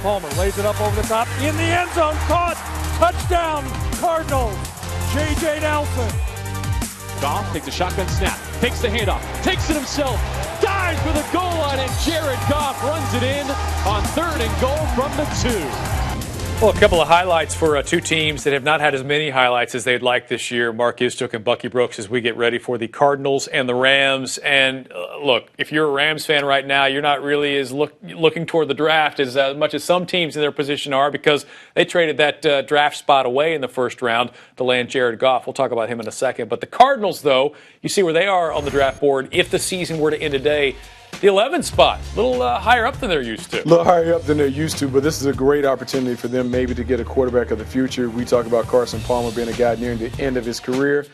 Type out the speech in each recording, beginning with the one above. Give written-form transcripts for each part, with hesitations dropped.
Palmer lays it up over the top. In the end zone. Caught. Touchdown, Cardinals. J.J. Nelson. Goff takes a shotgun snap. Takes the handoff. Takes it himself. Dives for the goal line, and Jared Goff runs it in on 3rd and goal from the 2. Well, a couple of highlights for two teams that have not had as many highlights as they'd like this year. Mark Istook and Bucky Brooks as we get ready for the Cardinals and the Rams. And look, if you're a Rams fan right now, you're not really as looking toward the draft as much as some teams in their position are, because they traded that draft spot away in the first round to land Jared Goff. We'll talk about him in a second. But the Cardinals, though, you see where they are on the draft board. If the season were to end today, the 11th spot, a little higher up than they're used to. A little higher up than they're used to, but this is a great opportunity for them maybe to get a quarterback of the future. We talk about Carson Palmer being a guy nearing the end of his career.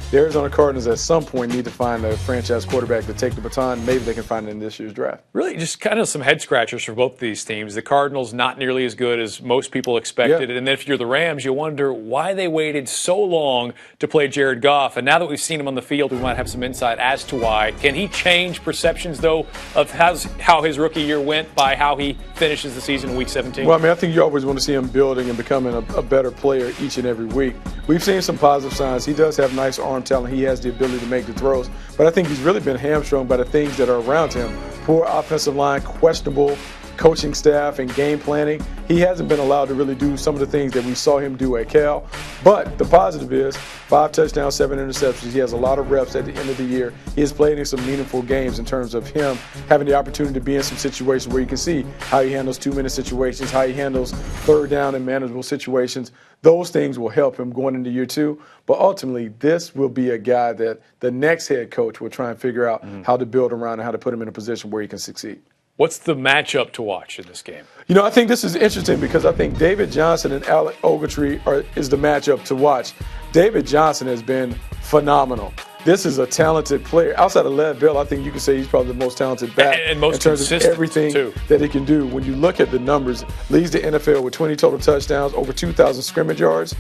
The Arizona Cardinals at some point need to find a franchise quarterback to take the baton. Maybe they can find it in this year's draft. Really just kind of some head scratchers for both of these teams. The Cardinals not nearly as good as most people expected. Yeah. And then if you're the Rams, you wonder why they waited so long to play Jared Goff. And now that we've seen him on the field, we might have some insight as to why. Can he change perceptions, though, of how his rookie year went by how he finishes the season in Week 17? Well, I mean, I think you always want to see him building and becoming a better player each and every week. We've seen some positive signs. He does have nice arm talent. He has the ability to make the throws. But I think he's really been hamstrung by the things that are around him. Poor offensive line, questionable coaching staff and game planning. He hasn't been allowed to really do some of the things that we saw him do at Cal. But the positive is 5 touchdowns, 7 interceptions. He has a lot of reps at the end of the year. He has played in some meaningful games in terms of him having the opportunity to be in some situations where you can see how he handles 2-minute situations, how he handles 3rd down and manageable situations. Those things will help him going into year 2. But ultimately, this will be a guy that the next head coach will try and figure out how to build around and how to put him in a position where he can succeed. What's the matchup to watch in this game? You know, I think this is interesting because I think David Johnson and Alec Ogletree is the matchup to watch. David Johnson has been phenomenal. This is a talented player. Outside of Lev Bell, I think you can say he's probably the most talented back and most in terms of everything too. that he can do. When you look at the numbers, leads the NFL with 20 total touchdowns, over 2,000 scrimmage yards.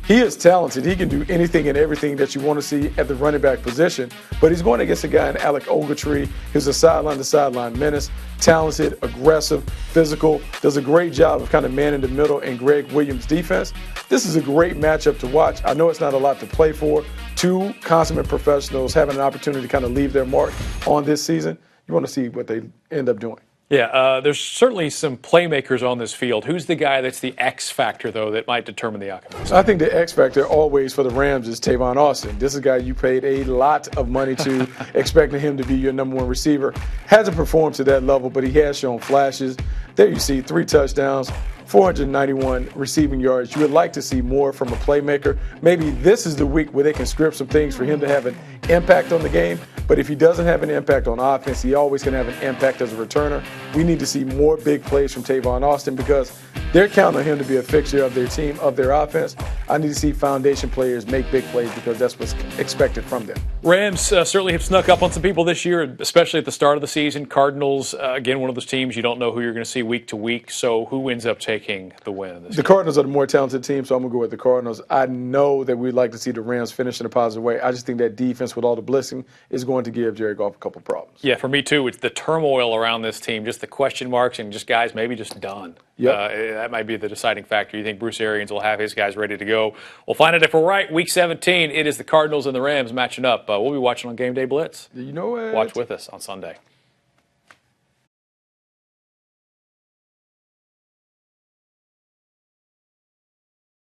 He is talented. He can do anything and everything that you want to see at the running back position. But he's going against a guy in Alec Ogletree who's a sideline-to-sideline menace, talented, aggressive, physical, does a great job of kind of manning the middle and Greg Williams' defense. This is a great matchup to watch. I know it's not a lot to play for. 2 consummate professionals having an opportunity to kind of leave their mark on this season. You want to see what they end up doing. Yeah, there's certainly some playmakers on this field. Who's the guy that's the X factor, though, that might determine the outcome? I think the X factor always for the Rams is Tavon Austin. This is a guy you paid a lot of money to, expecting him to be your number 1 receiver. Hasn't performed to that level, but he has shown flashes. There you see 3 touchdowns, 491 receiving yards. You would like to see more from a playmaker. Maybe this is the week where they can script some things for him to have an impact on the game. But if he doesn't have an impact on offense, he always can have an impact as a returner. We need to see more big plays from Tavon Austin because they're counting on him to be a fixture of their team, of their offense. I need to see foundation players make big plays because that's what's expected from them. Rams certainly have snuck up on some people this year, especially at the start of the season. Cardinals, again, one of those teams you don't know who you're going to see week to week. So who ends up taking the win? The Cardinals are the more talented team, so I'm going to go with the Cardinals. I know that we'd like to see the Rams finish in a positive way. I just think that defense with all the blitzing is going to give Jared Goff a couple problems. Yeah, for me too. It's the turmoil around this team, just the question marks and just guys maybe just done. Yep. That might be the deciding factor. You think Bruce Arians will have his guys ready to go? We'll find out if we're right. Week 17, it is the Cardinals and the Rams matching up. We'll be watching on Game Day Blitz. You know what? Watch with us on Sunday.